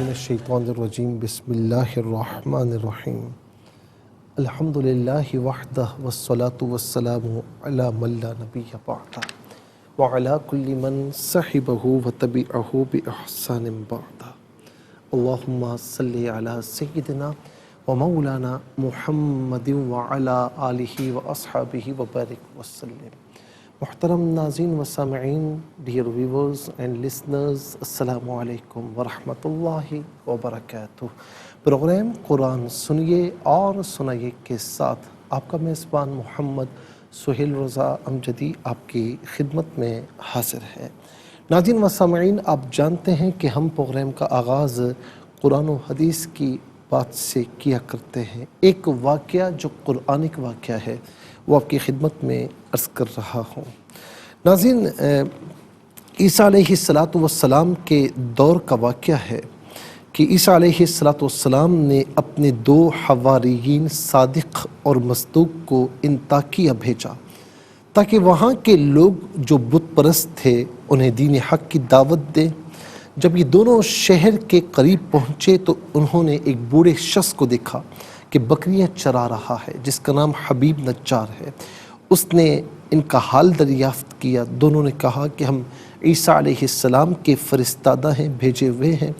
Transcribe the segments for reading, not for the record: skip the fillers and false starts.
من الشیطان الرجیم بسم اللہ الرحمن الرحیم الحمدللہ وحدہ والصلاة والسلام علی من لا نبی بعدہ وعلی کل من صحبہ وتبعہ بإحسان بعدہ اللہم صلی علی سیدنا ومولانا محمد وعلی آلہ واصحابہ وبارک وسلم۔ محترم ناظرین و سامعین، ڈیئر ویورز اینڈ لسنرز، السلام علیکم ورحمۃ اللہ وبرکاتہ۔ پروگرام قرآن سنیے اور سنائیے کے ساتھ آپ کا میزبان محمد سہیل رضا امجدی آپ کی خدمت میں حاضر ہے۔ ناظرین و سامعین، آپ جانتے ہیں کہ ہم پروگرام کا آغاز قرآن و حدیث کی بات سے کیا کرتے ہیں۔ ایک واقعہ جو قرآنک واقعہ ہے وہ آپ کی خدمت میں عرض کر رہا ہوں۔ ناظرین، عیسیٰ علیہ السلام کے دور کا واقعہ ہے کہ عیسیٰ علیہ السلام نے اپنے دو حواریین صادق اور مصدوق کو انطاکیہ بھیجا تاکہ وہاں کے لوگ جو بت پرست تھے انہیں دین حق کی دعوت دیں۔ جب یہ دونوں شہر کے قریب پہنچے تو انہوں نے ایک بوڑھے شخص کو دیکھا کہ بکریاں چرا رہا ہے، جس کا نام حبیب نجار ہے۔ اس نے ان کا حال دریافت کیا۔ دونوں نے کہا کہ ہم عیسیٰ علیہ السلام کے فرستادہ ہیں، بھیجے ہوئے ہیں،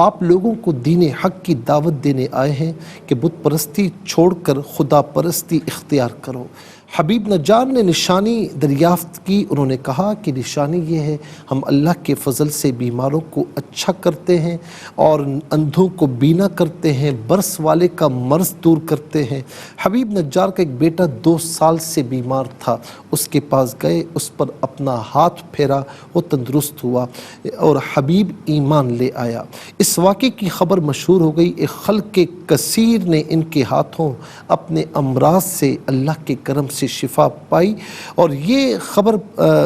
آپ لوگوں کو دین حق کی دعوت دینے آئے ہیں کہ بت پرستی چھوڑ کر خدا پرستی اختیار کرو۔ حبیب نجار نے نشانی دریافت کی۔ انہوں نے کہا کہ نشانی یہ ہے، ہم اللہ کے فضل سے بیماروں کو اچھا کرتے ہیں اور اندھوں کو بینا کرتے ہیں، برس والے کا مرض دور کرتے ہیں۔ حبیب نجار کا ایک بیٹا 2 سال سے بیمار تھا، اس کے پاس گئے، اس پر اپنا ہاتھ پھیرا، وہ تندرست ہوا اور حبیب ایمان لے آیا۔ اس واقعے کی خبر مشہور ہو گئی۔ ایک خلق کثیر نے ان کے ہاتھوں اپنے امراض سے اللہ کے کرم سے شفا پائی، اور یہ خبر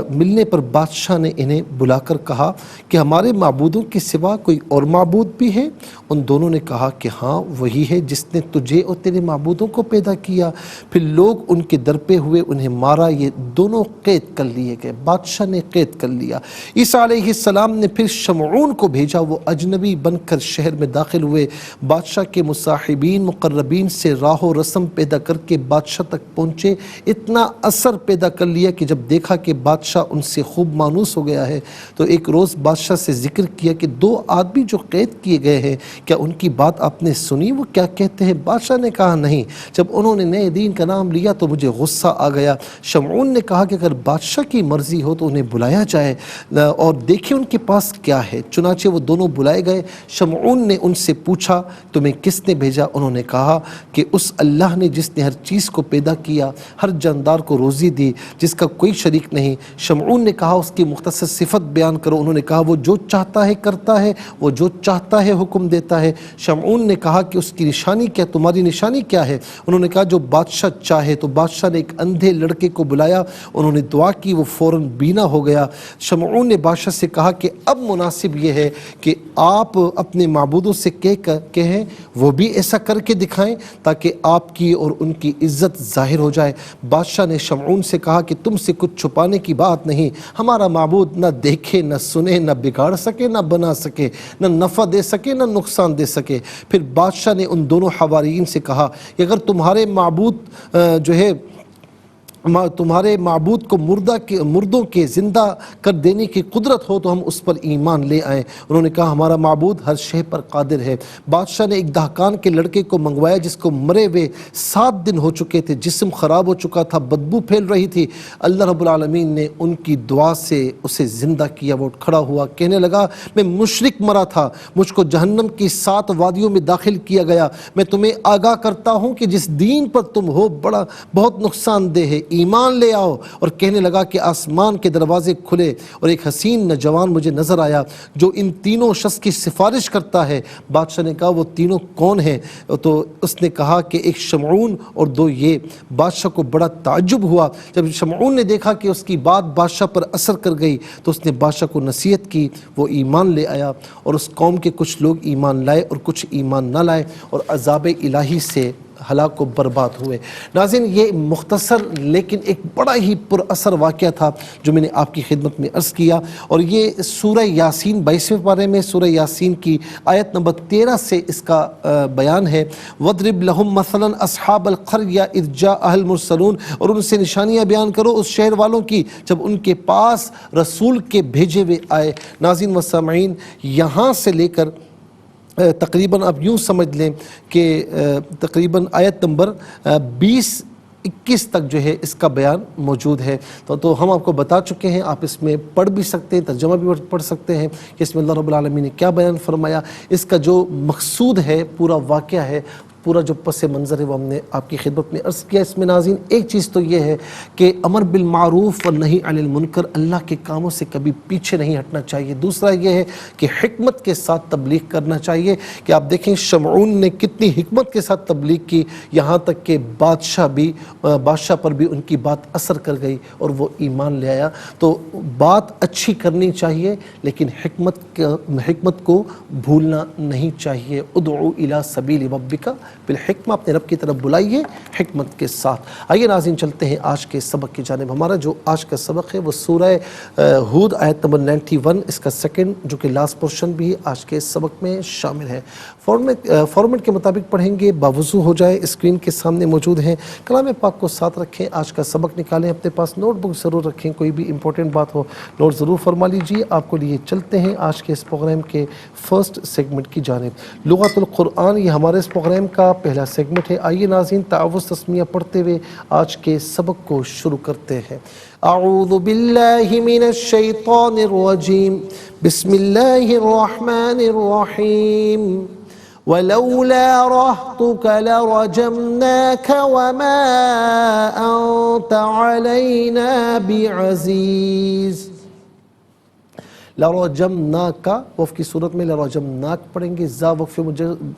ملنے پر بادشاہ نے انہیں بلا کر کہا کہ ہمارے معبودوں کے سوا کوئی اور معبود بھی ہے؟ ان دونوں نے کہا کہ ہاں، وہی ہے جس نے تجھے اور تیرے معبودوں کو پیدا کیا۔ پھر لوگ ان کے در پہ ہوئے، انہیں مارا، یہ دونوں قید کر لیے گئے، بادشاہ نے قید کر لیا۔ عیسیٰ علیہ السلام نے پھر شمعون کو بھیجا، وہ اجنبی بن کر شہر میں داخل ہوئے، بادشاہ کے مصاحبین مقربین سے راہ و رسم پیدا کر کے بادشاہ تک پہنچے۔ اتنا اثر پیدا کر لیا کہ جب دیکھا کہ بادشاہ ان سے خوب مانوس ہو گیا ہے تو ایک روز بادشاہ سے ذکر کیا کہ 2 آدمی جو قید کیے گئے ہیں، کیا ان کی بات آپ نے سنی؟ وہ کیا کہتے ہیں؟ بادشاہ نے کہا نہیں۔ جب انہوں نے نئے دین کا نام لیا تو مجھے غصہ آ گیا۔ شمعون نے کہا کہ اگر بادشاہ کی مرضی ہو تو انہیں بلایا جائے اور دیکھیں ان کے پاس کیا ہے۔ چنانچہ وہ دونوں بلائے گئے۔ شمعون نے ان سے پوچھا تمہیں کس نے بھیجا؟ انہوں نے کہا کہ اس اللہ نے جس نے ہر چیز کو پیدا کیا، ہر جاندار کو روزی دی، جس کا کوئی شریک نہیں۔ شمعون نے کہا اس کی مختصر صفت بیان کرو۔ انہوں نے کہا وہ جو چاہتا ہے کرتا ہے، وہ جو چاہتا ہے حکم دیتا ہے۔ شمعون نے کہا کہ اس کی نشانی کیا، تمہاری نشانی کیا ہے؟ انہوں نے کہا جو بادشاہ چاہے۔ تو بادشاہ نے ایک اندھے لڑکے کو بلایا، انہوں نے دعا کی، وہ فوراً بینا ہو گیا۔ شمعون نے بادشاہ سے کہا کہ اب مناسب یہ ہے کہ آپ اپنے معبودوں سے کہیں وہ بھی ایسا کر کے دکھائیں تاکہ آپ کی اور ان کی عزت ظاہر ہو جائے۔ بادشاہ نے شمعون سے کہا کہ تم سے کچھ چھپانے کی بات نہیں، ہمارا معبود نہ دیکھے نہ سنے، نہ بگاڑ سکے نہ بنا سکے، نہ نفع دے سکے نہ نقصان دے سکے۔ پھر بادشاہ نے ان دونوں حواریین سے کہا کہ اگر تمہارے معبود تمہارے معبود کو مردوں کے زندہ کر دینے کی قدرت ہو تو ہم اس پر ایمان لے آئیں۔ انہوں نے کہا ہمارا معبود ہر شے پر قادر ہے۔ بادشاہ نے ایک دہقان کے لڑکے کو منگوایا جس کو مرے ہوئے 7 دن ہو چکے تھے، جسم خراب ہو چکا تھا، بدبو پھیل رہی تھی۔ اللہ رب العالمین نے ان کی دعا سے اسے زندہ کیا۔ وہ کھڑا ہوا، کہنے لگا میں مشرک مرا تھا، مجھ کو جہنم کی 7 وادیوں میں داخل کیا گیا۔ میں تمہیں آگاہ کرتا ہوں کہ جس دین پر تم ہو بہت نقصان دہ ہے، ایمان لے آؤ۔ اور کہنے لگا کہ آسمان کے دروازے کھلے اور ایک حسین نوجوان مجھے نظر آیا جو ان تینوں شخص کی سفارش کرتا ہے۔ بادشاہ نے کہا وہ تینوں کون ہیں؟ تو اس نے کہا کہ ایک شمعون اور 2 یہ۔ بادشاہ کو بڑا تعجب ہوا۔ جب شمعون نے دیکھا کہ اس کی بات بادشاہ پر اثر کر گئی تو اس نے بادشاہ کو نصیحت کی، وہ ایمان لے آیا، اور اس قوم کے کچھ لوگ ایمان لائے اور کچھ ایمان نہ لائے، اور عذاب الہی سے ہلاک و برباد ہوئے۔ ناظرین یہ مختصر لیکن ایک بڑا ہی پر اثر واقعہ تھا جو میں نے آپ کی خدمت میں عرض کیا، اور یہ سورہ یاسین 22ویں پارے میں سورہ یاسین کی آیت نمبر 13 سے اس کا بیان ہے۔ وَاضْرِبْ لَهُمْ مَثَلًا أَصْحَابَ الْقَرْيَةِ إِذْ جَاءَهَا الْمُرْسَلُونَ، اور ان سے نشانیاں بیان کرو اس شہر والوں کی جب ان کے پاس رسول کے بھیجے ہوئے آئے۔ ناظرین و سامعین یہاں سے لے کر تقریباً آپ یوں سمجھ لیں کہ تقریباً آیت نمبر 20-21 تک جو ہے اس کا بیان موجود ہے۔ تو ہم آپ کو بتا چکے ہیں، آپ اس میں پڑھ بھی سکتے ہیں، ترجمہ بھی پڑھ سکتے ہیں کہ اس میں اللہ رب العالمین نے کیا بیان فرمایا۔ اس کا جو مقصود ہے، پورا واقعہ ہے، پورا جو پس منظر ہے وہ ہم نے آپ کی خدمت میں عرض کیا۔ اس میں ناظرین ایک چیز تو یہ ہے کہ امر بالمعروف و نہی عن المنکر، اللہ کے کاموں سے کبھی پیچھے نہیں ہٹنا چاہیے۔ دوسرا یہ ہے کہ حکمت کے ساتھ تبلیغ کرنا چاہیے، کہ آپ دیکھیں شمعون نے کتنی حکمت کے ساتھ تبلیغ کی، یہاں تک کہ بادشاہ پر بھی ان کی بات اثر کر گئی اور وہ ایمان لے آیا۔ تو بات اچھی کرنی چاہیے لیکن حکمت کو بھولنا نہیں چاہیے۔ ادعو الی سبیل ربک بالحکمہ، اپنے رب کی طرف بلائیے حکمت کے ساتھ۔ آئیے ناظرین چلتے ہیں آج کے سبق کی جانب۔ ہمارا جو آج کا سبق ہے وہ سورہ ہود آیت نمبر 91، اس کا سیکنڈ جو کہ لاسٹ پورشن بھی آج کے سبق میں شامل ہے۔ فارمیٹ کے مطابق پڑھیں گے، باوضو ہو جائے، اسکرین کے سامنے موجود ہیں۔ کلام پاک کو ساتھ رکھیں، آج کا سبق نکالیں، اپنے پاس نوٹ بک ضرور رکھیں، کوئی بھی امپورٹنٹ بات ہو نوٹ ضرور فرما لیجیے۔ آپ کو لیے چلتے ہیں آج کے اس پروگرام کے فرسٹ سیگمنٹ کی جانب۔ لغت القرآن یہ ہمارے اس پروگرام کا پہلا سیگمنٹ ہے۔ آئیے ناظرین تعوذ تسمیہ پڑھتے ہوئے آج کے سبق کو شروع کرتے ہیں۔ اعوذ باللہ من الشیطان الرجیم، بسم اللہ الرحمن الرحیم۔ وَلَوْلَا رَهْطُكَ لَرَجَمْنَاكَ وَمَا أَنْتَ عَلَيْنَا بِعَزِيزٍ۔ لَرَجَمْنَاكَ وقف کی صورت میں لَرَجَمْنَاك پڑھیں گے، زا وقف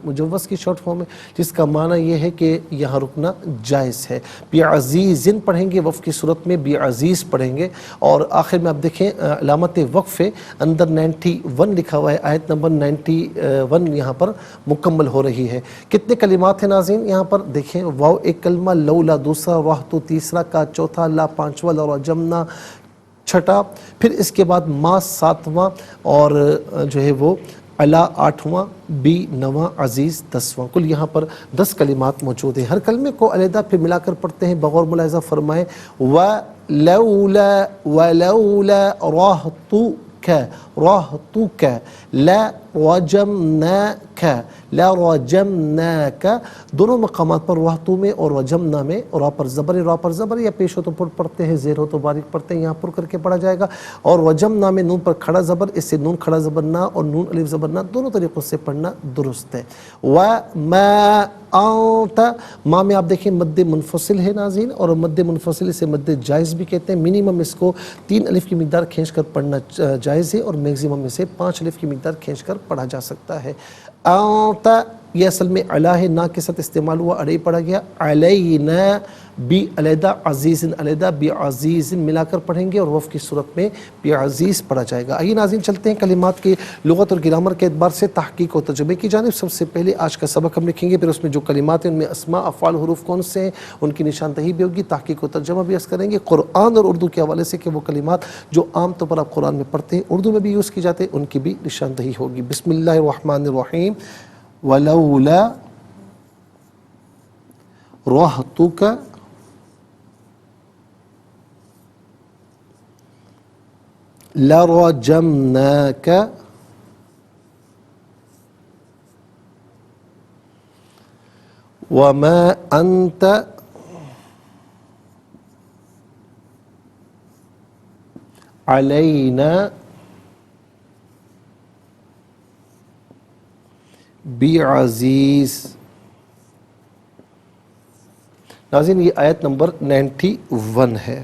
مجوز کی شارٹ فارم ہے، جس کا معنی یہ ہے کہ یہاں رکنا جائز ہے۔ بِعَزِيزٍ پڑھیں گے، وقف کی صورت میں بِعَزِیز پڑھیں گے، اور آخر میں آپ دیکھیں علامت وقف ہے، اندر 91 لکھا ہوا ہے، آیت نمبر 91 یہاں پر مکمل ہو رہی ہے۔ کتنے کلمات ہیں ناظرین یہاں پر دیکھیں؟ واو ایک کلمہ، لولا دوسرا، رہتو تیسرا، کا چوتھا، لا پانچواں، لرجمنا چھٹا، پھر اس کے بعد ما ساتواں، اور جو ہے وہ علا آٹھواں، بی نواں، عزیز 10واں۔ کل یہاں پر 10 کلمات موجود ہیں۔ ہر کلمے کو علیحدہ پھر ملا کر پڑھتے ہیں، بغور ملاحظہ فرمائیں۔ وَلَوْلَا رَهْطُكَ لَرَجَمْنَاكَ، دونوں مقامات پر رہتو میں اور رجمنا میں، را پر زبر یا پیش ہو تو پر پڑھتے ہیں، زیر ہو تو باریک پڑھتے ہیں، یہاں پر کر کے پڑھا جائے گا، اور رجمنا میں نون پر کھڑا زبر، اس سے نون کھڑا زبر نہ اور نون الف زبر نہ، دونوں طریقوں سے پڑھنا درست ہے۔ وَمَا أَنْتَ، ماں میں آپ دیکھیں مد منفصل ہے ناظرین، اور مد منفصل سے مد جائز بھی کہتے ہیں۔ منیمم اس کو 3 الف کی مقدار کھینچ کر پڑھنا جائز ہے، اور میگزیمم میں سے 5 الف کی مقدار کھینچ کر پڑھا جا سکتا ہے۔ انت یہ اصل میں علا ہے، نا کے ساتھ استعمال ہوا، اڑے پڑھا گیا۔ علینا بی علیحدہ، عزیز علیحدہ، بی عزیز ملا کر پڑھیں گے، اور وقف کی صورت میں بی عزیز پڑھا جائے گا۔ آئیے ناظرین چلتے ہیں کلمات کی لغت اور گرامر کے اعتبار سے تحقیق و تجربے کی جانب۔ سب سے پہلے آج کا سبق ہم لکھیں گے، پھر اس میں جو کلمات ہیں ان میں اسماء، افعال، حروف کون سے ہیں، ان کی نشاندہی بھی ہوگی، تحقیق و ترجمہ بھی عرض کریں گے، قرآن اور اردو کے حوالے سے کہ وہ کلمات جو عام طور پر آپ قرآن میں پڑھتے ہیں اردو میں بھی یوز کی جاتے ہیں، ان کی بھی نشاندہی ہوگی۔ بسم اللہ الرحمن الرحیم۔ وَلَوْلَا رَهْطُكَ لَرَجَمْنَاكَ وَمَا أَنْتَ عَلَيْنَا بعزیز۔ ناظرین یہ آیت نمبر 91 ہے۔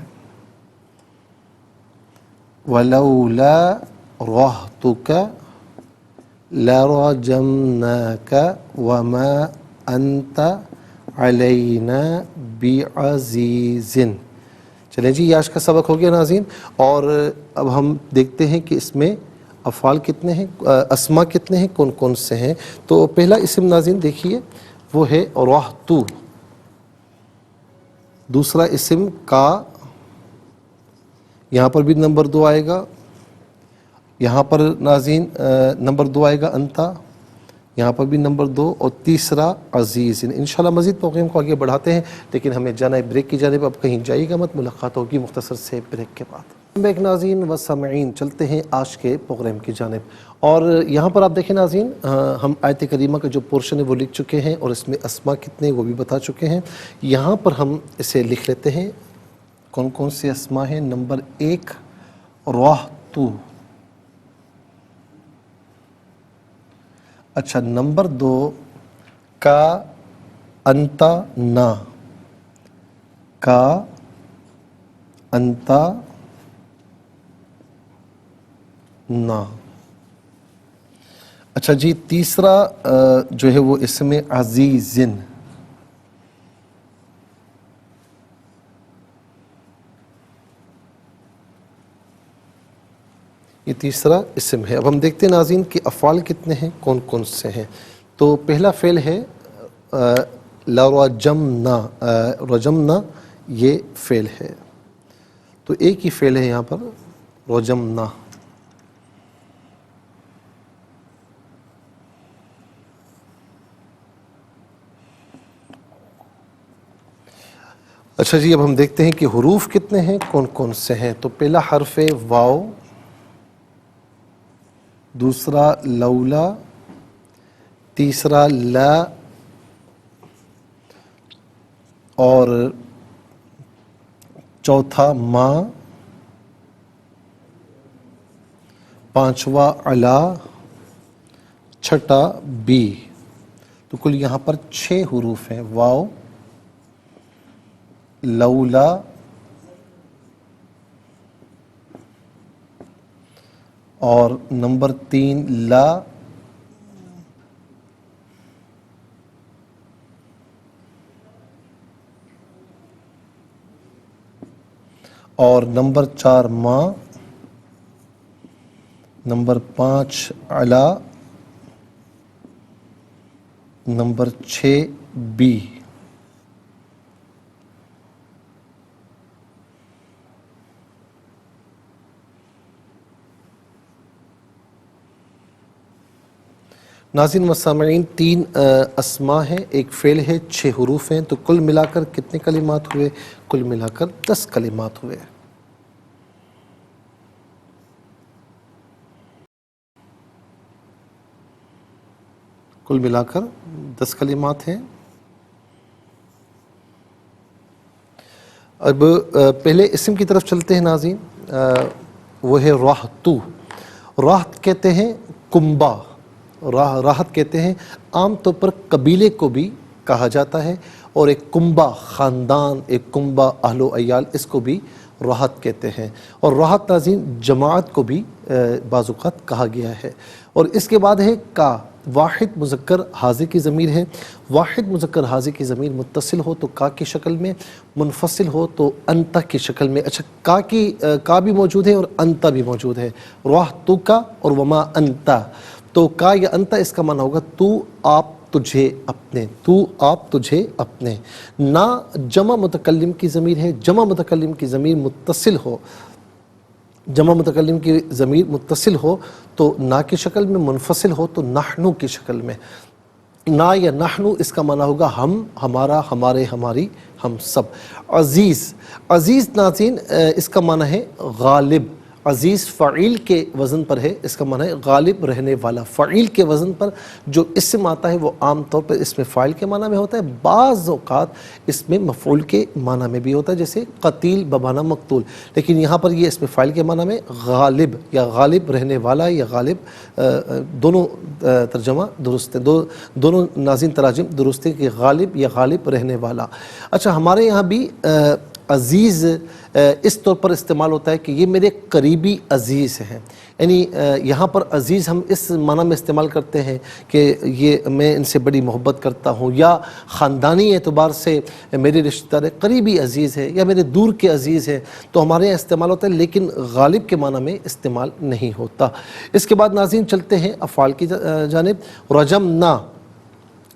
وَلَوْلَا رَهْطُكَ لَرَجَمْنَاكَ وَمَا أَنْتَ عَلَيْنَا بِعَزِيزٍ۔ چلیں جی یہ آج کا سبق ہو گیا ناظرین، اور اب ہم دیکھتے ہیں کہ اس میں افعال کتنے ہیں، اسماء کتنے ہیں، کون کون سے ہیں۔ تو پہلا اسم ناظرین دیکھیے وہ ہے رہتو۔ دوسرا اسم کا، یہاں پر بھی نمبر 2 آئے گا، یہاں پر ناظرین نمبر 2 آئے گا انتا، یہاں پر بھی نمبر 2، اور تیسرا عزیز۔ انشاءاللہ مزید پروگرام کو آگے بڑھاتے ہیں، لیکن ہمیں جانا ہے بریک کی جانب۔ اب کہیں جائیے گا مت، ملاقات ہوگی مختصر سے بریک کے بعد۔ بیک ناظرین و سامعین، چلتے ہیں آج کے پروگرام کی جانب، اور یہاں پر آپ دیکھیں ناظرین، ہم آیت کریمہ کا جو پورشن ہے وہ لکھ چکے ہیں، اور اس میں اسما کتنے وہ بھی بتا چکے ہیں۔ یہاں پر ہم اسے لکھ لیتے ہیں کون کون سے اسما ہیں۔ نمبر 1 رحتو، اچھا نمبر 2 کا انتا نا، کا انتا نا، اچھا جی تیسرا جو ہے وہ اسم عزیزن، یہ تیسرا اسم ہے۔ اب ہم دیکھتے ہیں ناظرین کہ افعال کتنے ہیں، کون کون سے ہیں۔ تو پہلا فعل ہے لرجمنا، رجمنا یہ فعل ہے، تو ایک ہی فعل ہے یہاں پر رجمنا۔ اچھا جی اب ہم دیکھتے ہیں کہ حروف کتنے ہیں، کون کون سے ہیں۔ تو پہلا حرف ہے واو، دوسرا لولا، تیسرا لا، اور چوتھا ما، پانچواں علا، چھٹا بی۔ تو کل یہاں پر 6 حروف ہیں، واو، لولا، اور نمبر 3 لا، اور نمبر 4 ما، نمبر 5 علا، نمبر 6 بی۔ ناظرین و سامعین 3 اسما ہیں، ایک فعل ہے، 6 حروف ہیں، تو کل ملا کر کتنے کلمات ہوئے؟ کل ملا کر 10 کلمات ہوئے۔ کل ملا کر 10 کلمات ہیں۔ اب پہلے اسم کی طرف چلتے ہیں ناظرین، وہ ہے راحتو۔ راحت کہتے ہیں کنبہ، راحت کہتے ہیں، عام طور پر قبیلے کو بھی کہا جاتا ہے، اور ایک کنبہ خاندان، ایک کنبہ اہل و عیال، اس کو بھی راحت کہتے ہیں۔ اور راحت ناظرین جماعت کو بھی بعض اوقات کہا گیا ہے۔ اور اس کے بعد ہے کا، واحد مذکر حاضر کی ضمیر ہے۔ واحد مذکر حاضر کی ضمیر متصل ہو تو کا کی شکل میں، منفصل ہو تو انتا کی شکل میں۔ اچھا کا بھی موجود ہے اور انتا بھی موجود ہے، راحتو کا اور وما انتا۔ تو کا یا انتا اس کا معنی ہوگا تو، آپ، تجھے، اپنے، تو، آپ، تجھے، اپنے۔ نا جمع متکلم کی ضمیر ہے، جمع متکلم کی ضمیر متصل ہو، جمع متکلم کی ضمیر متصل ہو تو نا کی شکل میں، منفصل ہو تو نحنو کی شکل میں۔ نا یا نحنو اس کا معنی ہوگا ہم، ہمارا، ہمارے، ہماری، ہم سب۔ عزیز، عزیز ناظرین اس کا معنی ہے غالب۔ عزیز فعیل کے وزن پر ہے، اس کا معنی ہے غالب رہنے والا۔ فعیل کے وزن پر جو اسم آتا ہے وہ عام طور پر اس میں فاعل کے معنی میں ہوتا ہے، بعض اوقات اس میں مفعول کے معنی میں بھی ہوتا ہے، جیسے قتیل بمعنی مقتول، لیکن یہاں پر یہ اس میں فاعل کے معنی میں غالب یا غالب رہنے والا یا غالب، دونوں ترجمہ درست ہیں، دونوں ناظرین تراجم درست ہیں کہ غالب یا غالب رہنے والا۔ اچھا ہمارے یہاں بھی عزیز اس طور پر استعمال ہوتا ہے کہ یہ میرے قریبی عزیز ہیں، یعنی یہاں پر عزیز ہم اس معنی میں استعمال کرتے ہیں کہ یہ میں ان سے بڑی محبت کرتا ہوں، یا خاندانی اعتبار سے میرے رشتہ دار قریبی عزیز ہے، یا میرے دور کے عزیز ہیں، تو ہمارے یہاں استعمال ہوتا ہے، لیکن غالب کے معنی میں استعمال نہیں ہوتا۔ اس کے بعد ناظرین چلتے ہیں افعال کی جانب۔ رجمنا،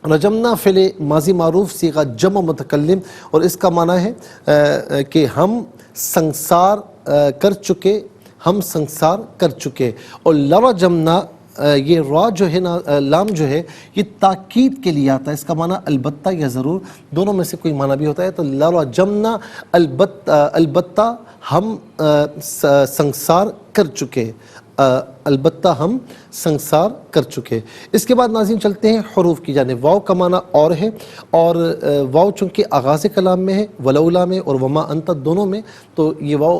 رجمنا فعل ماضی معروف صیغہ جمع متکلم، اور اس کا معنی ہے کہ ہم سنسار کر چکے، ہم سنسار کر چکے. اور لرجمنا یہ را جو ہے نا، لام جو ہے یہ تاکید کے لیے آتا ہے، اس کا معنی البتہ یا ضرور، دونوں میں سے کوئی معنی بھی ہوتا ہے. تو لرجمنا البتہ ہم سنسار کر چکے، البتہ ہم سنسار کر چکے. اس کے بعد ناظرین چلتے ہیں حروف کی جانب. واو کا معنی اور ہے، اور واو چونکہ آغاز کلام میں ہے، ولولا میں اور وما انت دونوں میں، تو یہ واو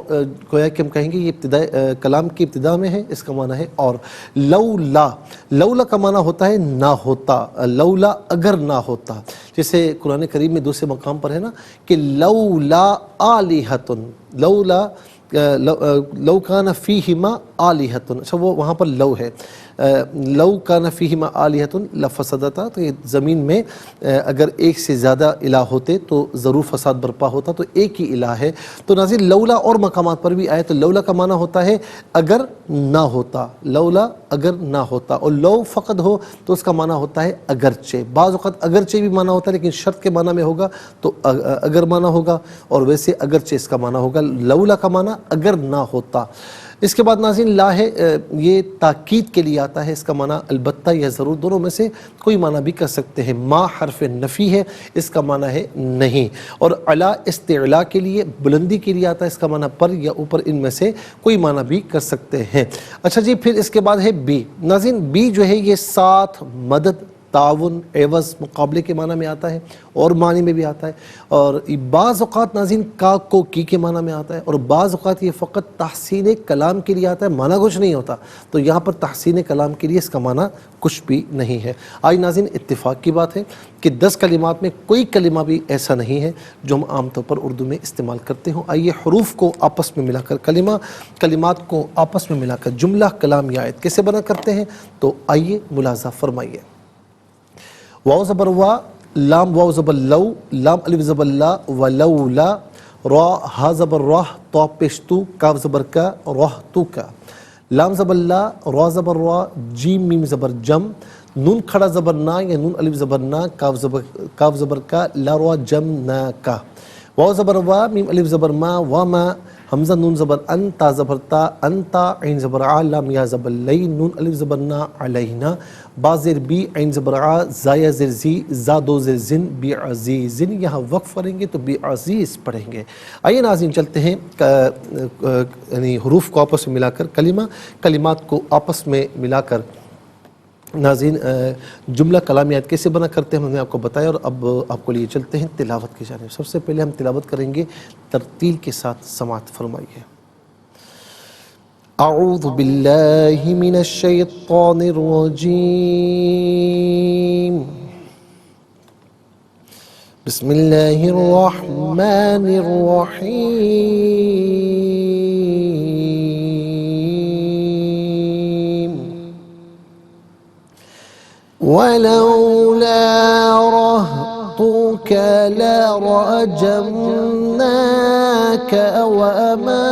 گویا کہ ہم کہیں گے یہ ابتدا کلام کی ابتدا میں ہے، اس کا معنی ہے اور. لولا، لولا کا معنی ہوتا ہے نہ ہوتا، لولا اگر نہ ہوتا، جیسے قرآن کریم میں دوسرے مقام پر ہے نا کہ لولا آلہۃ، لولا لو کان فیہما آلہۃ، اچھا وہ وہاں پر لو ہے، لو کان فیہما آلہۃ لفسدتا، تو یہ زمین میں اگر ایک سے زیادہ الہ ہوتے تو ضرور فساد برپا ہوتا، تو ایک ہی الہ ہے. تو ناظرین لولا اور مقامات پر بھی آئے تو لولا کا معنی ہوتا ہے اگر نہ ہوتا، لولا اگر نہ ہوتا، اور لو فقط ہو تو اس کا معنی ہوتا ہے اگرچہ. بعض اوقات اگرچہ بھی معنی ہوتا ہے لیکن شرط کے معنی میں ہوگا تو اگر معنی ہوگا، اور ویسے اگرچہ اس کا معنی ہوگا. لولا کا معنی اگر نہ ہوتا. اس کے بعد ناظرین لا ہے، یہ تاکید کے لیے آتا ہے، اس کا معنی البتہ یا ضرور، دونوں میں سے کوئی معنی بھی کر سکتے ہیں. ما حرف نفی ہے، اس کا معنی ہے نہیں. اور علا استعلا کے لیے، بلندی کے لیے آتا ہے، اس کا معنی پر یا اوپر، ان میں سے کوئی معنی بھی کر سکتے ہیں. اچھا جی، پھر اس کے بعد ہے بی. ناظرین بی جو ہے یہ ساتھ، مدد، تعاون، عوض، مقابلے کے معنی میں آتا ہے، اور معنی میں بھی آتا ہے. اور بعض اوقات ناظرین کا کو کی کے معنی میں آتا ہے، اور بعض اوقات یہ فقط تحسین کلام کے لیے آتا ہے، معنی کچھ نہیں ہوتا. تو یہاں پر تحسین کلام کے لیے اس کا معنی کچھ بھی نہیں ہے. آج ناظرین اتفاق کی بات ہے کہ 10 کلمات میں کوئی کلمہ بھی ایسا نہیں ہے جو ہم عام طور پر اردو میں استعمال کرتے ہوں. آئیے حروف کو آپس میں ملا کر کلمات کو آپس میں ملا کر جملہ، کلام یا آیت کیسے بنا کرتے ہیں، تو آئیے ملاحظہ فرمائیے. واو زبر وا، لام واو زبر لو، لام الف زبر لا، ولولا، را ہا زبر راہ، تو پیش تو، کاف زبر کا، راہ تو کا. لام زبر لا، را زبر را، جیم میم زبر جم، نون کھڑا زبر نا یا نون الف زبر نا، کاف زبر کا، لا را جم نا کا. واو زبر وا، میم الف زبر ما، وما، حمزہ نون زبر ان، تا زبر تا، انتا، عین زبر ع، لام یا زبر لی، نون الف زبر نا، علینا. با زیر بی، عین زبر ع، زایا زیر زی، زا دو زیر زن، بی عزیزن. یہاں وقف پڑھیں گے تو بی عزیز پڑھیں گے. آئیے ناظرین چلتے ہیں یعنی حروف کو آپس میں ملا کر کلمات کو آپس میں ملا کر ناظرین جملہ کلامیات کیسے بنا کرتے ہیں ہم نے آپ کو بتایا. اور اب آپ کو لیے چلتے ہیں تلاوت کی جانب. سب سے پہلے ہم تلاوت کریں گے، ترتیل کے ساتھ سماعت فرمائیے. اعوذ باللہ من الشیطان الرجیم، بسم اللہ الرحمن الرحیم. ولولا رهطك لرجمناك وما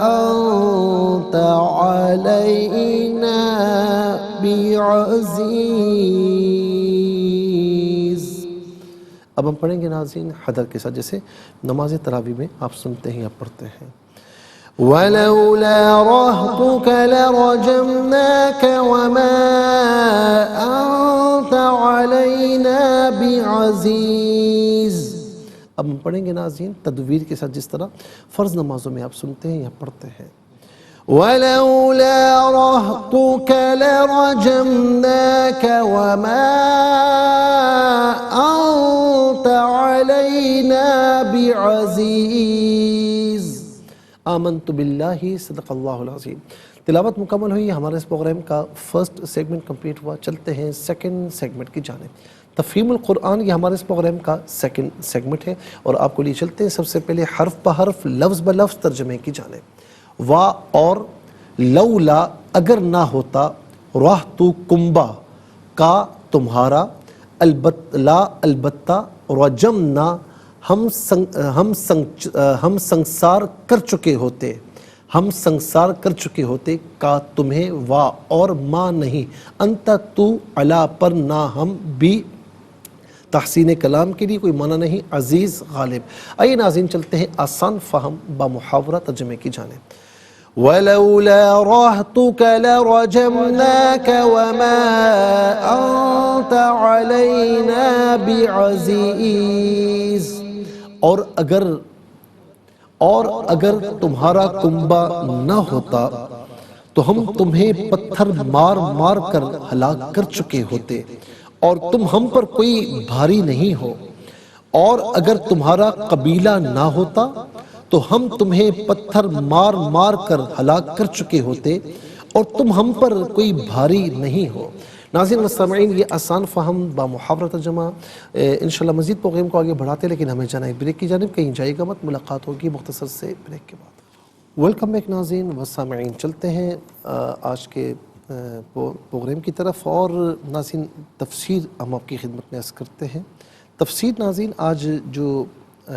أنت علينا بعزيز. اب ہم پڑھیں گے ناظرین حدر کے ساتھ، جیسے نماز تراویح میں آپ سنتے ہیں یا پڑھتے ہیں. وَلَوْلَا رَهْطُكَ لَرَجَمْنَاكَ وَمَا أَنْتَ عَلَيْنَا بِعَزِيزٍ. اب ہم پڑھیں گے ناظرین تدویر کے ساتھ، جس طرح فرض نمازوں میں آپ سنتے ہیں یا پڑھتے ہیں. وَلَوْلَا رَهْطُكَ لَرَجَمْنَاكَ وَمَا أَنْتَ عَلَيْنَا بِعَزِيزٍ. آمنت باللہ، صدق اللہ العظیم. تلاوت مکمل ہوئی. ہمارے اس پروگرام کا فرسٹ سیگمنٹ کمپلیٹ ہوا. چلتے ہیں سیکنڈ سیگمنٹ کی جانب. تفہیم القرآن یہ ہمارے اس پروگرام کا سیکنڈ سیگمنٹ ہے، اور آپ کو لیے چلتے ہیں سب سے پہلے حرف بحرف، لفظ بلفظ ترجمے کی جانب. وا اور لولا اگر نہ ہوتا، راہ تو کنبا، کا تمہارا، لا البتہ، رجمنا ہم سنسار کر چکے ہوتے، ہم سنسار کر چکے ہوتے کا تمہیں وا اور ما نہیں انت تو علا پر نہ ہم بھی تحسین کلام کے لیے کوئی معنی نہیں عزیز غالب۔ آئیے ناظرین چلتے ہیں آسان فہم با محاورہ ترجمے کی جانب۔ وَلَوْلَا رَحْتُكَ لَرَجَمْنَاكَ وَمَا أَنْتَ عَلَيْنَا بِعَزِيزٍ، اور اگر تمہارا کنبہ نہ ہوتا تو ہم تمہیں پتھر مار مار کر ہلاک کر چکے ہوتے، اور تم ہم پر کوئی بھاری نہیں ہو۔ اور اگر تمہارا قبیلہ نہ ہوتا تو ہم تمہیں پتھر مار مار کر ہلاک کر چکے ہوتے، اور تم ہم پر کوئی بھاری نہیں ہو۔ ناظرین و سامعین، یہ آسان فہم با محاورہ ترجمہ انشاءاللہ مزید پروگرام کو آگے بڑھاتے، لیکن ہمیں جانا ہے بریک کی جانب، کہیں جائے گا مت، ملاقات ہوگی مختصر سے بریک کے بعد۔ ویلکم بیک ناظرین و سامعین، چلتے ہیں آج کے پروگرام کی طرف، اور ناظرین تفسیر ہم آپ کی خدمت میں عرض کرتے ہیں۔ تفسیر ناظرین آج جو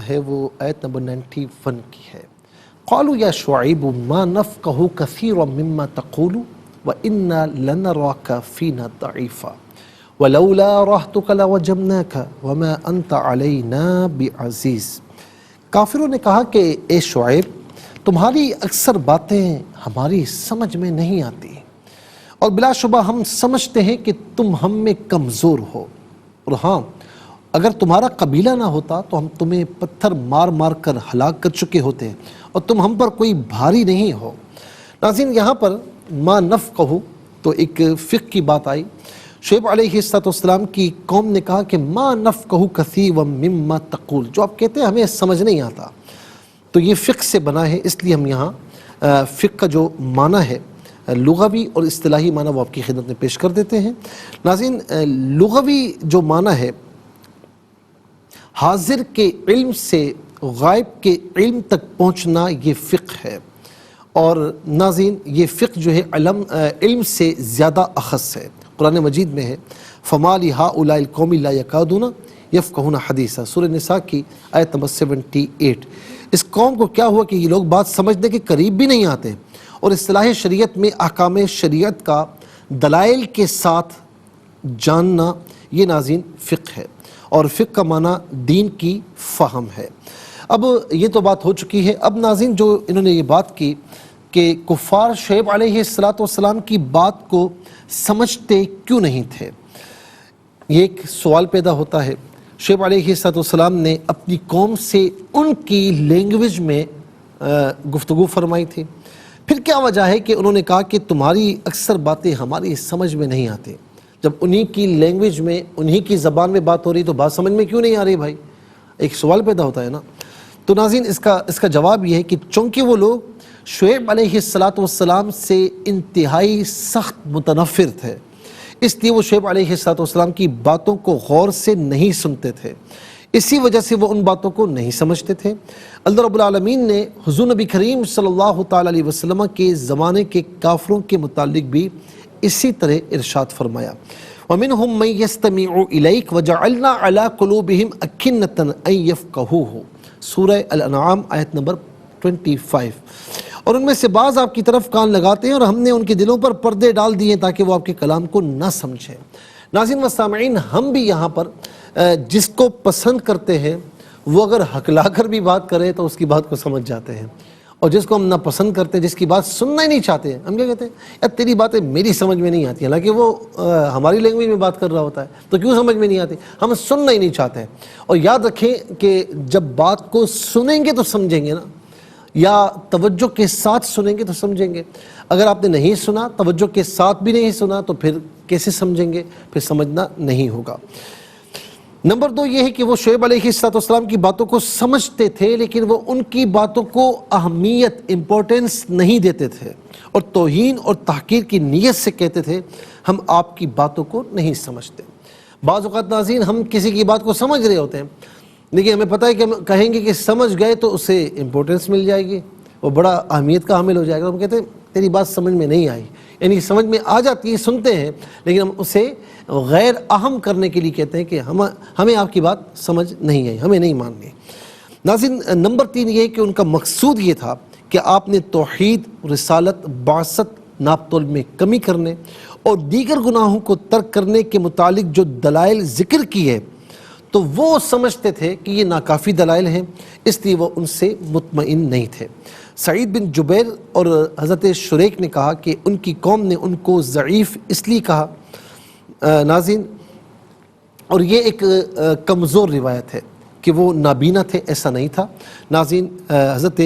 ہے وہ آیت نمبر 91 کی ہے۔ قالوا یا شعیب ما نفقہ کثیرا مما تقول وَإِنَّا لَنَرَاكَ فِينَا ضَعِيفًا وَلَوْلَا رَحْتُكَ لَوَجَمْنَاكَ وَمَا أَنْتَ عَلَيْنَا بِعَزِيزٍ۔ کافروں نے کہا کہ اے شعیب، تمہاری اکثر باتیں ہماری سمجھ میں نہیں آتی، اور بلا شبہ ہم سمجھتے ہیں کہ تم ہم میں کمزور ہو، اور ہاں اگر تمہارا قبیلہ نہ ہوتا تو ہم تمہیں پتھر مار مار کر ہلاک کر چکے ہوتے، اور تم ہم پر کوئی بھاری نہیں ہو۔ ناظرین یہاں پر ما نفقہ تو ایک فقہ کی بات آئی۔ شعیب علیہ السلام کی قوم نے کہا کہ ما نفقہ کثیرا مما تقول، جو آپ کہتے ہیں ہمیں سمجھ نہیں آتا، تو یہ فقہ سے بنا ہے، اس لیے ہم یہاں فقہ کا جو معنی ہے لغوی اور اصطلاحی معنی وہ آپ کی خدمت میں پیش کر دیتے ہیں۔ ناظرین لغوی جو معنی ہے حاضر کے علم سے غائب کے علم تک پہنچنا، یہ فقہ ہے، اور ناظرین یہ فقہ جو ہے علم سے زیادہ اخص ہے۔ قرآن مجید میں ہے فَمَا لِهَٰؤُلَاءِ الْقَوْمِ لَا يَكَادُونَ يَفْقَهُونَ حَدِيثًا، سورہ نساء کی آیت نمبر 78۔ اس قوم کو کیا ہوا کہ یہ لوگ بات سمجھنے کے قریب بھی نہیں آتے، اور اصطلاح شریعت میں احکام شریعت کا دلائل کے ساتھ جاننا، یہ ناظرین فقہ ہے، اور فقہ کا معنی دین کی فہم ہے۔ اب یہ تو بات ہو چکی ہے۔ اب ناظرین جو انہوں نے یہ بات کی کہ کفار شعیب علیہ السلام کی بات کو سمجھتے کیوں نہیں تھے، یہ ایک سوال پیدا ہوتا ہے۔ شعیب علیہ السلام نے اپنی قوم سے ان کی لینگویج میں گفتگو فرمائی تھی، پھر کیا وجہ ہے کہ انہوں نے کہا کہ تمہاری اکثر باتیں ہماری سمجھ میں نہیں آتی؟ جب انہی کی لینگویج میں انہی کی زبان میں بات ہو رہی تو بات سمجھ میں کیوں نہیں آ رہی بھائی؟ ایک سوال پیدا ہوتا ہے نا۔ تو ناظرین اس کا جواب یہ ہے کہ چونکہ وہ لوگ شعیب علیہ السلام سے انتہائی سخت متنفر تھے، اس لیے وہ شعیب علیہ السلام کی باتوں کو غور سے نہیں سنتے تھے، اسی وجہ سے وہ ان باتوں کو نہیں سمجھتے تھے۔ اللہ رب العالمین نے حضور نبی کریم صلی اللہ تعالیٰ علیہ وسلم کے زمانے کے کافروں کے متعلق بھی اسی طرح ارشاد فرمایا وَمِنْهُمْ مَنْ يَسْتَمِعُ إِلَيْكَ وَجَعَلْنَا عَلَىٰ قُلُوبِهِمْ أَكِنَّةً أَن يَفْقَهُوهُ، سورہ الانعام آیت نمبر 25۔ اور ان میں سے بعض آپ کی طرف کان لگاتے ہیں، اور ہم نے ان کے دلوں پر پردے ڈال دیے تاکہ وہ آپ کے کلام کو نہ سمجھیں۔ ناظرین و سامعین، ہم بھی یہاں پر جس کو پسند کرتے ہیں وہ اگر ہکلا کر بھی بات کرے تو اس کی بات کو سمجھ جاتے ہیں، اور جس کو ہم ناپسند کرتے ہیں، جس کی بات سننا ہی نہیں چاہتے ہیں، ہم کیا کہتے ہیں؟ یار تیری باتیں میری سمجھ میں نہیں آتی، حالانکہ وہ ہماری لینگویج میں بات کر رہا ہوتا ہے، تو کیوں سمجھ میں نہیں آتی؟ ہم سننا ہی نہیں چاہتے ہیں۔ اور یاد رکھیں کہ جب بات کو سنیں گے تو سمجھیں گے نا، یا توجہ کے ساتھ سنیں گے تو سمجھیں گے۔ اگر آپ نے نہیں سنا، توجہ کے ساتھ بھی نہیں سنا، تو پھر کیسے سمجھیں گے؟ پھر سمجھنا نہیں ہوگا۔ نمبر 2 یہ ہے کہ وہ شعیب علیہ السلام کی باتوں کو سمجھتے تھے، لیکن وہ ان کی باتوں کو اہمیت، امپورٹنس نہیں دیتے تھے، اور توہین اور تحقیر کی نیت سے کہتے تھے ہم آپ کی باتوں کو نہیں سمجھتے۔ بعض اوقات ناظرین ہم کسی کی بات کو سمجھ رہے ہوتے ہیں، لیکن ہمیں پتہ ہے کہ ہم کہیں گے کہ سمجھ گئے تو اسے امپورٹنس مل جائے گی، وہ بڑا اہمیت کا حامل ہو جائے گا۔ ہم کہتے ہیں تیری بات سمجھ میں نہیں آئی، یعنی سمجھ میں آ جاتی ہے، سنتے ہیں، لیکن ہم اسے غیر اہم کرنے کے لیے کہتے ہیں کہ ہمیں آپ کی بات سمجھ نہیں آئی، ہمیں نہیں ماننی۔ ناظرین نمبر 3 یہ ہے کہ ان کا مقصود یہ تھا کہ آپ نے توحید، رسالت، بعثت، ناپ تول میں کمی کرنے اور دیگر گناہوں کو ترک کرنے کے متعلق جو دلائل ذکر کی ہے تو وہ سمجھتے تھے کہ یہ ناکافی دلائل ہیں، اس لیے وہ ان سے مطمئن نہیں تھے۔ سعید بن جبیر اور حضرت شریک نے کہا کہ ان کی قوم نے ان کو ضعیف اس لیے کہا، ناظرین، اور یہ ایک کمزور روایت ہے کہ وہ نابینا تھے، ایسا نہیں تھا۔ ناظرین، حضرت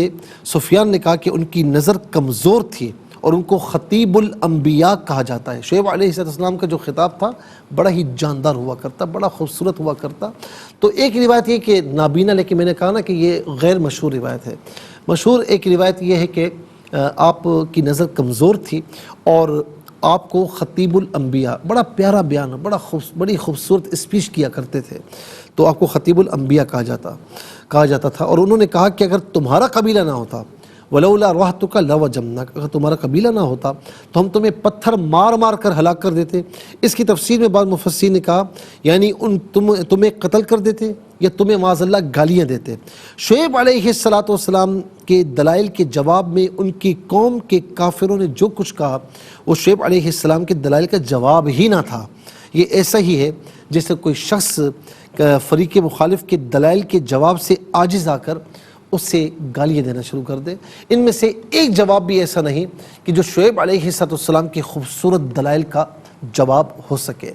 سفیان نے کہا کہ ان کی نظر کمزور تھی اور ان کو خطیب الانبیاء کہا جاتا ہے۔ شعیب علیہ السلام کا جو خطاب تھا بڑا ہی جاندار ہوا کرتا، بڑا خوبصورت ہوا کرتا۔ تو ایک روایت یہ کہ نابینا، لیکن میں نے کہا نا کہ یہ غیر مشہور روایت ہے۔ مشہور ایک روایت یہ ہے کہ آپ کی نظر کمزور تھی اور آپ کو خطیب الانبیاء، بڑا پیارا بیان، بڑی خوبصورت اسپیچ کیا کرتے تھے، تو آپ کو خطیب الانبیاء کہا جاتا تھا۔ اور انہوں نے کہا کہ اگر تمہارا قبیلہ نہ ہوتا، وَلَوْلَا رَحْتُكَ لَوَجَمْنَاكَ، اگر تمہارا قبیلہ نہ ہوتا تو ہم تمہیں پتھر مار مار کر ہلاک کر دیتے۔ اس کی تفسیر میں بعض مفسرین نے کہا یعنی تمہیں قتل کر دیتے یا تمہیں معاذ اللہ گالیاں دیتے۔ شعیب علیہ السلام کے دلائل کے جواب میں ان کی قوم کے کافروں نے جو کچھ کہا وہ شعیب علیہ السلام کے دلائل کا جواب ہی نہ تھا۔ یہ ایسا ہی ہے جیسے کوئی شخص فریق مخالف کے دلائل کے جواب سے عاجز آ کر اس سے گالیاں دینا شروع کر دے۔ ان میں سے ایک جواب بھی ایسا نہیں کہ جو شعیب علیہ السلام کے خوبصورت دلائل کا جواب ہو سکے۔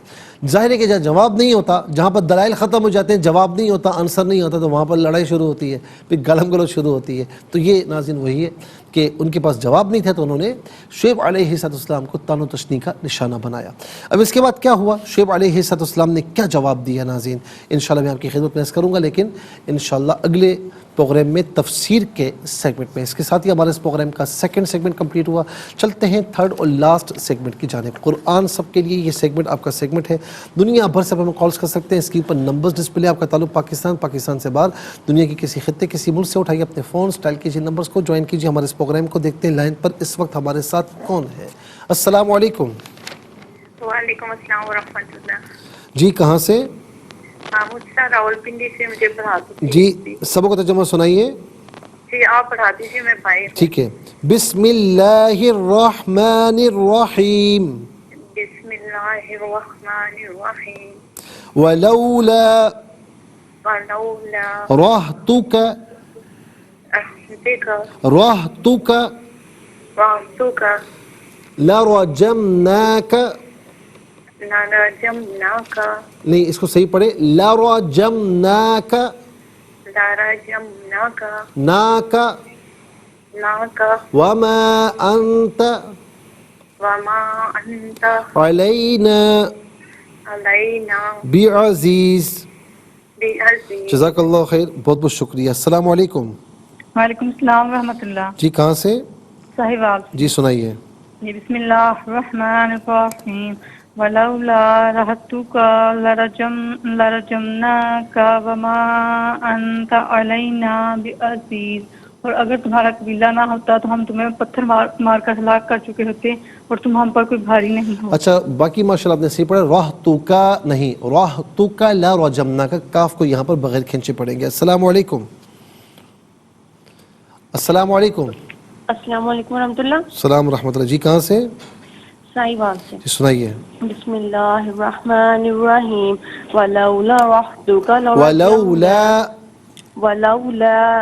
ظاہر ہے کہ جہاں جواب نہیں ہوتا، جہاں پر دلائل ختم ہو جاتے ہیں، جواب نہیں ہوتا، آنسر نہیں ہوتا، تو وہاں پر لڑائی شروع ہوتی ہے، پھر گالم گلوچ شروع ہوتی ہے۔ تو یہ ناظرین وہی ہے کہ ان کے پاس جواب نہیں تھا تو انہوں نے شعیب علیہ السلام کو طعن و تشنیع کا نشانہ بنایا۔ اب اس کے بعد کیا ہوا، شعیب علیہ السلام نے کیا جواب دیا ناظرین، انشاءاللہ میں آپ کی خدمت پیش کروں گا، لیکن انشاءاللہ اگلے پروگرام میں تفسیر کے سیگمنٹ میں۔ اس کے ساتھ ہی ہمارے اس پروگرام کا سیکنڈ سیگمنٹ کمپلیٹ ہوا۔ چلتے ہیں تھرڈ اور لاسٹ سیگمنٹ کی جانب۔ قرآن سب کے لیے یہ سیگمنٹ آپ کا سیگمنٹ ہے۔ دنیا بھر سے ہمیں کالز کر سکتے ہیں، اسکرین پر نمبرز ڈسپلے، آپ کا تعلق پاکستان سے باہر، دنیا کے کسی خطے، کسی ملک سے، اٹھائیے اپنے فون، ڈائل کیجیے نمبرز کو، جوائن کیجیے ہمارے اس پروگرام کو۔ دیکھتے ہیں لائن پر اس وقت ہمارے ساتھ کون ہے۔ السلام علیکم۔ وعلیکم السلام ورحمۃ اللہ۔ جی کہاں سے؟ مجھے راولپنڈی سے، مجھے پڑھا دیجیے۔ جی سبق کا ترجمہ سنائیے۔ جی آپ پڑھا دیجیے، میں بھائی ہوں۔ ٹھیک ہے۔ بسم اللہ الرحمن الرحیم۔ بسم اللہ الرحمن الرحیم۔ ولولا ولولا رہتک رحمتک لرجمناک، لرجمناک، نہیں اس کو صحیح پڑھے، لرجمناک لرجمناک ناک ناک وما انت وما انت علینا علینا بعزیز۔ بعزیز۔ جزاک اللہ خیر، بہت بہت شکریہ۔ السلام علیکم۔ وعلیکم السلام ورحمۃ اللہ۔ جی کہاں سے؟ صاحبال۔ جی سنائیے۔ جی بسم اللہ الرحمن الرحیم۔ ولولا رہتک لرجمناک وما انت علینا بعزیز، اور اگر تمہارا قبیلہ نہ ہوتا تو ہم تمہیں پتھر مار کر ہلاک کر چکے ہوتے اور تم ہم پر کوئی بھاری نہیں ہو۔ اچھا باقی ماشاءاللہ آپ نے صحیح پڑھا، رہتک نہیں، رہتک لرجمناک، کاف کو یہاں پر بغیر کھینچے پڑھیں گے۔ السلام علیکم۔ السلام علیکم۔ السلام علیکم ورحمۃ اللہ۔ السلام ورحمۃ اللہ۔ جی کہاں سے؟ سائیوال سے۔ جی سنائیے۔ بسم اللہ الرحمن الرحیم۔ ولولا رحتک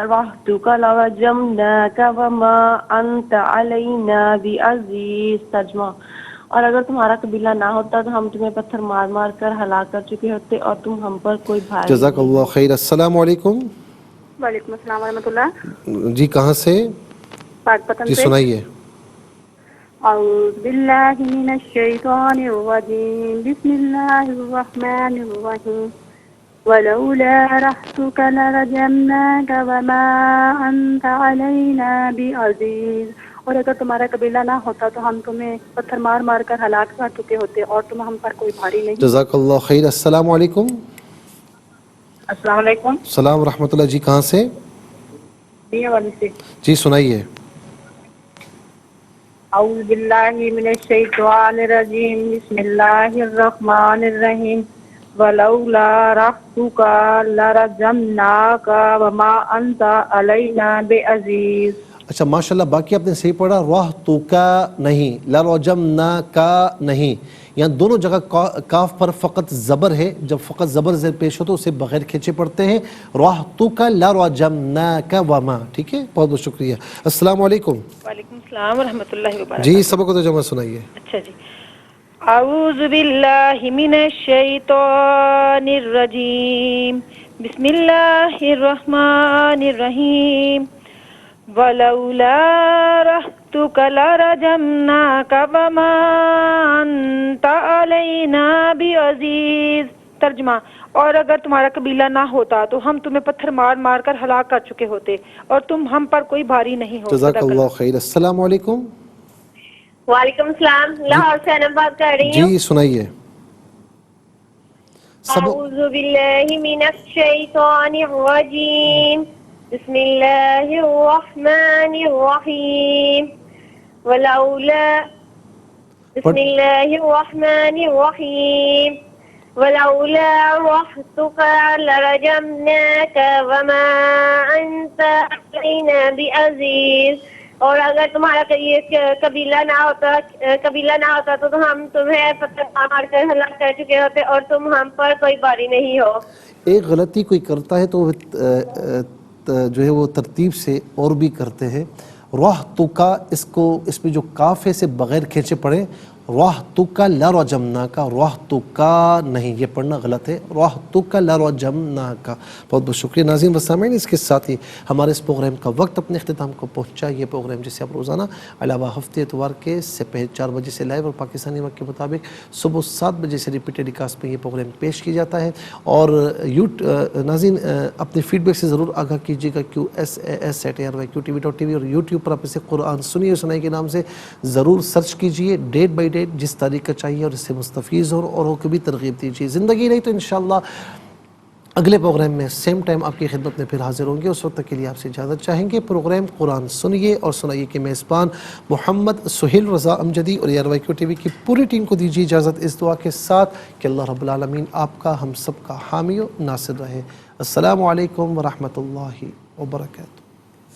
رحتک لرجمناک وما انت علینا بعزیز۔ ترجمہ، اور اگر تمہارا قبیلہ نہ ہوتا تو ہم تمہیں پتھر مار مار کر ہلاک کر چکے ہوتے اور تم ہم پر کوئی بھاری جزاک نہیں۔ اللہ خیر۔ السلام علیکم۔ وعلیکم السلام ورحمۃ اللہ۔ جی کہاں سے؟ پاک پتن جی سے۔ سنائیے۔ اعوذ باللہ من الشیطان الرجیم، بسم اللہ الرحمن الرحیم۔ ولولا رحتک لرجمناک وما انت علینا بعزیز، اور اگر تمہارا قبیلہ نہ ہوتا تو ہم تمہیں پتھر مار مار کر ہلاک کر چکے ہوتے اور تم ہم پر کوئی بھاری نہیں۔ جزاک اللہ خیر۔ السلام علیکم۔ السلام علیکم۔ السلام ورحمۃ اللہ۔ جی کہاں سے؟ دیا والی سے۔ جی سنائیے۔ اعوذ باللہ من الشیطان الرجیم، بسم اللہ الرحمن الرحیم۔ ولولا رحتک لرجمناک وما انت علینا بعزیز۔ اچھا ماشاءاللہ، باقی آپ نے صحیح پڑھا، رحتک نہیں، لرجمناک نہیں، یہاں دونوں جگہ کاف پر فقط زبر ہے، جب فقط زبر زیر پیش ہو تو اسے بغیر کھینچے پڑھتے ہیں، رحتک لرجمناک وما. ٹھیک ہے، بہت بہت شکریہ. السلام علیکم. وعلیکم السلام ورحمۃ اللہ وبرکاتہ. جی سبق کو ترجمہ سنائیے. اچھا جی. اعوذ باللہ من الشیطان الرجیم، بسم اللہ الرحمن الرحیم. ولولا رحتک لرجمناک وما انت علینا بعزیز. ترجمہ: اور اگر تمہارا قبیلہ نہ ہوتا تو ہم تمہیں پتھر مار مار کر ہلاک کر چکے ہوتے اور تم ہم پر کوئی بھاری نہیں ہو. جزاک اللہ خیر. السلام علیکم. وعلیکم السلام. لاہور سے انم بات کر رہی ہوں. جی سنائیے. اعوذ باللہ من الشیطان الرجیم، بسم اللہ الرحمن الرحیم. ولولا بسم اللہ الرحمن الرحیم ولولا رحتک لرجمناک وما انت علینا بعزیز. اور اگر تمہارا یہ قبیلہ نہ ہوتا تو ہم تمہیں پتھر مار کر ہلاک کر چکے ہوتے اور تم ہم پر کوئی باری نہیں ہو. ایک غلطی کوئی کرتا ہے تو جو ہے وہ ترتیب سے اور بھی کرتے ہیں. رحتک، اس میں جو کاف ہے اسے بغیر کھینچے پڑھیں. رحتک لرجمناک، رحتک نہیں، یہ پڑھنا غلط ہے. رحتک لرجمناک. بہت بہت شکریہ. ناظرین و سامعین، اس کے ساتھ ہی ہمارے اس پروگرام کا وقت اپنے اختتام کو پہنچا. یہ پروگرام جسے آپ روزانہ علاوہ ہفتے اتوار کے سے پہلے 4 بجے سے لائیو اور پاکستانی وقت کے مطابق صبح 7 بجے سے ریپیٹڈ کاسٹ میں یہ پروگرام پیش کی جاتا ہے. اور ناظرین اپنے فیڈ بیک سے ضرور آگاہ کیجیے گا. QSASATRYQTV.tv اور یوٹیوب پر آپ اسے قرآن سنیے سنائی کے نام سے ضرور سرچ کیجیے. ڈیٹ بائی ڈیٹ جس تاریخ کا چاہیے اور اس سے مستفیض ہو اور کو بھی ترغیب دیجیے. زندگی نہیں تو انشاءاللہ اگلے پروگرام میں سیم ٹائم آپ کی خدمت میں پھر حاضر ہوں گے. اس وقت تک کے لیے آپ سے اجازت چاہیں گے. پروگرام قرآن سنیے اور سنائیے کے میزبان محمد سہیل رضا امجدی اور ARYQTV کی پوری ٹیم کو دیجیے اجازت اس دعا کے ساتھ کہ اللہ رب العالمین آپ کا ہم سب کا حامی و ناصر رہے. السلام علیکم ورحمۃ اللہ وبرکاتہ.